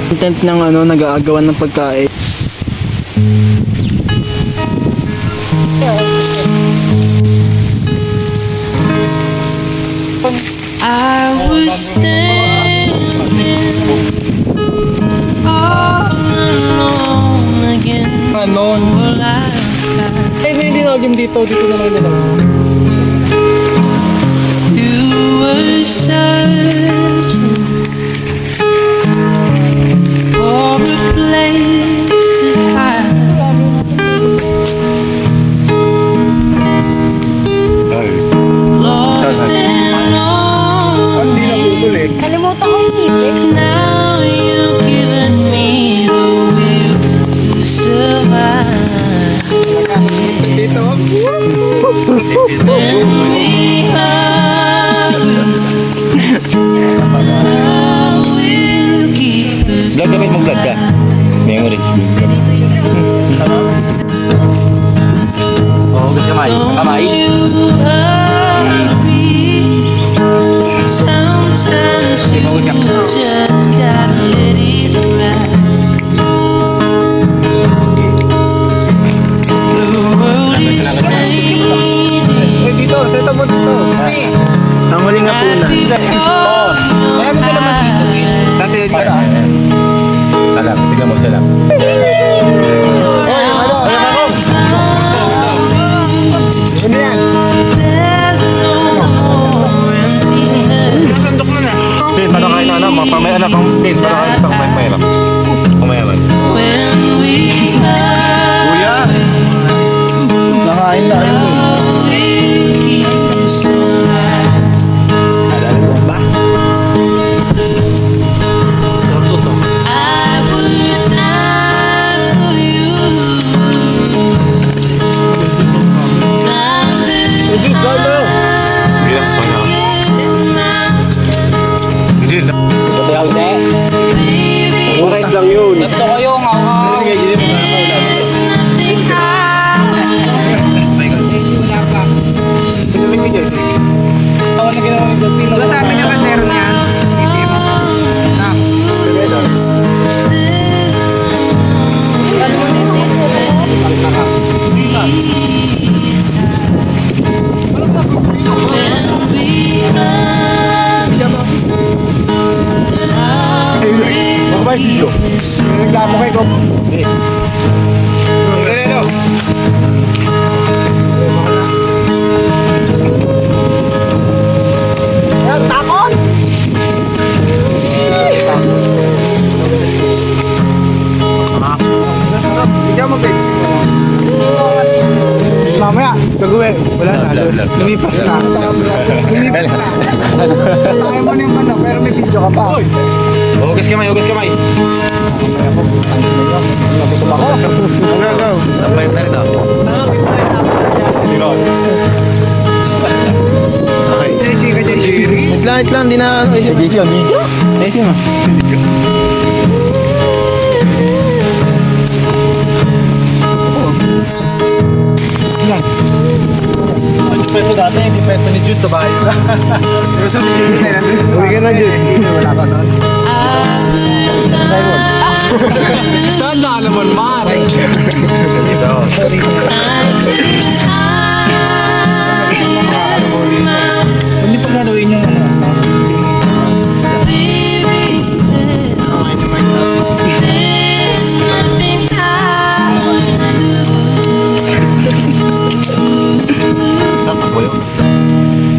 Content ng nag-aagawan ng pagkain. I was standing all alone again. Ay, may dinogim dito na lang nila. You were searching for a place to hide. Lost and lonely. Kalimutan ko yung ibig. Now you've given me the will to survive. When we hug, I will keep us. Vlog dapat mag-vlog ka. Memories. Oh, gusto kamay. Kamay. Sometimes you just gotta let it ride. The world is changing. Dito, seto mo dito. Ang huling nga po na. Marami ka naman sito eh. Dati dito. Salam, tingnan mo salam. Ano yan? There's no more emptiness. Sandok mo na. Pin, paano kain na pang may anak pang pin, paano kain pang may mahirap. Kumayaman. When we hug, Kuya! Nakain tayo eh. we'll keep us alive. Alala mo ba? I would die for you. Climb the highest mountain, Hindi. Orange lang yun. Tatlo kayo nga. there's nothing Wala pa. Pinumin ko dyan. Ako na ginawa mo dyan. Wala sa amin yung kasero niyan. Hindi mo. Bakit video? Reklamo kay Kop. Takon! Ikaw mo, babe. Mamaya, gagawin. Wala na. Lumipas na. Lumipas na. Kaya mo na yung manok, pero may video ka pa. Hugas kamay, hugas kamay. Nagutom ako. Go. Napayat na rin ako. JC ka, JC. Wait lang, di na ano. JC, ang video? JC mo. Yan. Ano peso dati, hindi peso ni Jude sa bahay. Uwi ka na, Jude. Wala ka doon. Saan na naman, man? Hindi pa gagawin yung there's nothing I would Tapos mo yun.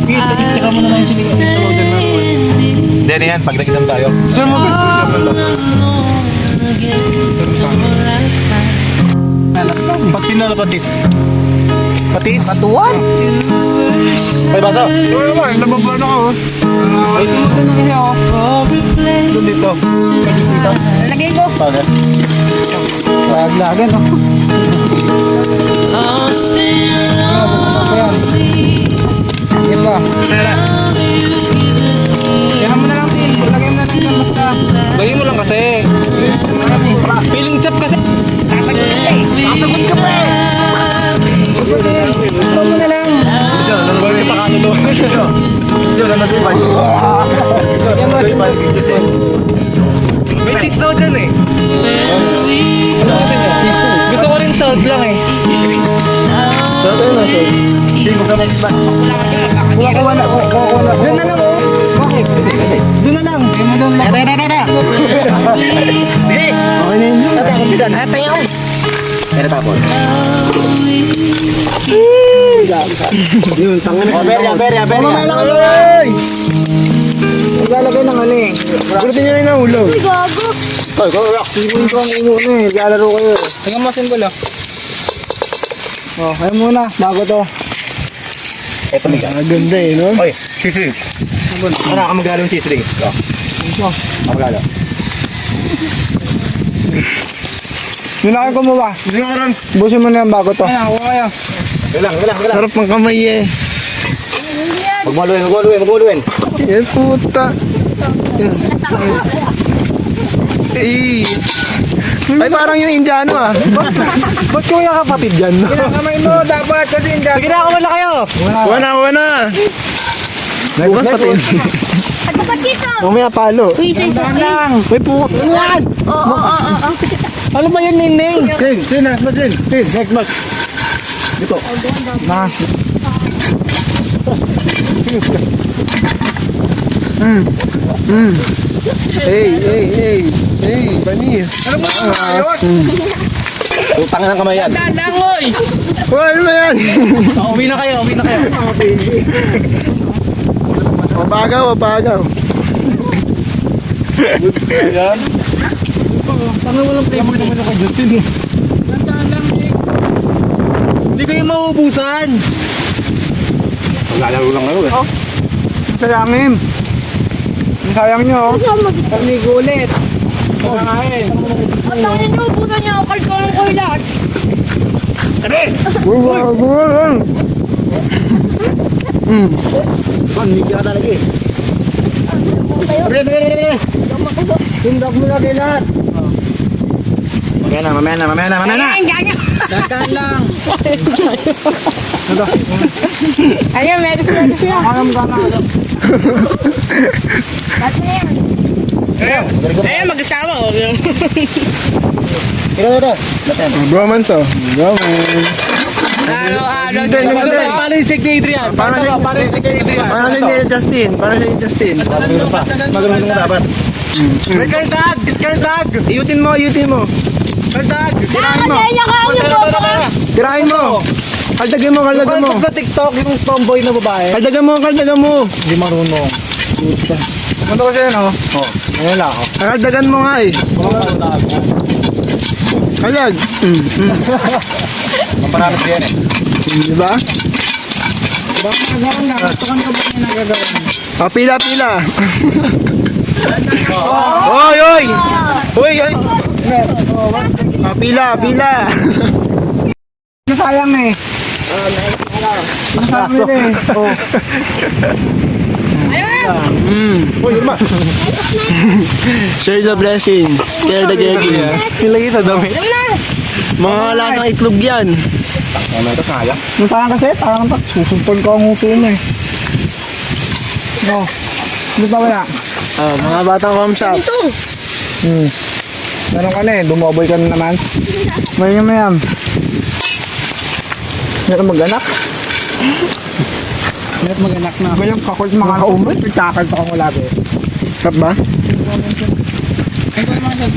Tira mo naman yung sinigang sa loader na. Hindi, ano yan, pag nag-inom tayo. Tira mo ba? Pasin na patis. Patis? Katuan? May baso? Oo naman, nababano ka oh. Ay, sinuto na kaya oh. Doon dito. Patis dito. Lagay ko. Paano? Laglagan oh. Lost and lonely. Yan ba? Yan mo na lang, Tin. Lagay mo na lang yan basta. Lagay mo lang kasi. Feeling chop kasi. Sasagot ka pa eh. Sasagot ka pa eh. Ito mo na lang. Siya, nanggal sa kanilo. Siya, nanggal pa. Yan mo. May cheese daw dyan eh. 12 lang eh. So, ito yun, so. Kuha na. Doon na lang oh. Bakit? Doon na lang. Doon na lang. Okay na yun. Ate, ako bitan. Ay, pahinga ko. Pero tapos. Yun, tanga na. Berya. Mamaya lang kayo. Maglalagay ng ano eh. Gurutin nyo rin ang ulo. Uy, gago. Ay, kayak. Simuin ko ang ulo na eh. Lalaro kayo. Tingnan mo symbol ah. Oh, kayo muna. Bago to. Ito may gano'n. Ganda eh, no? Oy, cheese rings. Ano, ang magalo yung cheese rings. Ang magalo. Yun na kayo kumuha. Hindi nga ron. Busin mo na yan bago to. Ako kayo. Galang. Sarap ng kamay eh. Magmaluin. Yan puta. Ay, parang yung Indiano ah. Ba't ko yung kapatid dyan? Kamay mo, dapat kasi hindi. Sige na, kumala kayo. Wana. Bukas pati. At dapat dito. Mamaya palo. Uy, isa. May puto. Yan! Oo. Ano ba yan, Neng? Next match. Dito. Na. Hey, banis. Ano mo ayos? Utang ng kamay yan. Langoy! Ano ba yan? Uwi na kayo. Mapagaw. Ayan. Ano walang flavor naman ako Justin eh. Tandaan lang eh. Hindi kayo mauubusan. Maglalaro lang kayo eh. Sayangin. Ang sayang nyo. Paligo ulit. Pagkakain. Ang tangin niyo, puta niya. Kalkalan ko yung lahat. Gulang. Hindi ka talaga eh. Tindak mo na din lahat. Mamaya na. Ayan, ganyan. Tandaan lang. Ayan, meron siya. Alam ka na. Ba't na yan? Ayan, mag-asawa. Bromance oh. Araw-araw. Paano yung sick ni Adrian? Paano yung sick ni Adrian? Paano yung ni Justin? Magulong mo dapat. May kartag! Iyutin mo. Kartag! Kaya ka yung bobo. Tirahin mo! Kaldagan mo! Sa TikTok, yung tomboy na babae. Kaldagan mo! Hindi marunong. Ano kasi yan oh? Ngayon lang ako. Kaldagan mo nga eh. Kalag! Mamparamit yan eh. Diba? Baka nagawin na. Tukan ka ba niya nagagawin? Oh, pila! Oy! Oh, pila! Nasayang eh. Nasayang eh. Oh. Share the blessings. Share the getting. Nilagay sa dami. Alam na. Mga lasang itlog yan. Ano ito, kaya? Yung parang kasi, parang susumpon ko ang uso mo eh. No. Hindi pa wala. Mga batang home shop. Ito. Meron ka na eh, dumoboy ka na naman. Mayam. Meron mag-anak. Meron mag-anak na. Mayam kakot mga kaumay. Takal pa ako lagi. Tap ba? Ito naman sa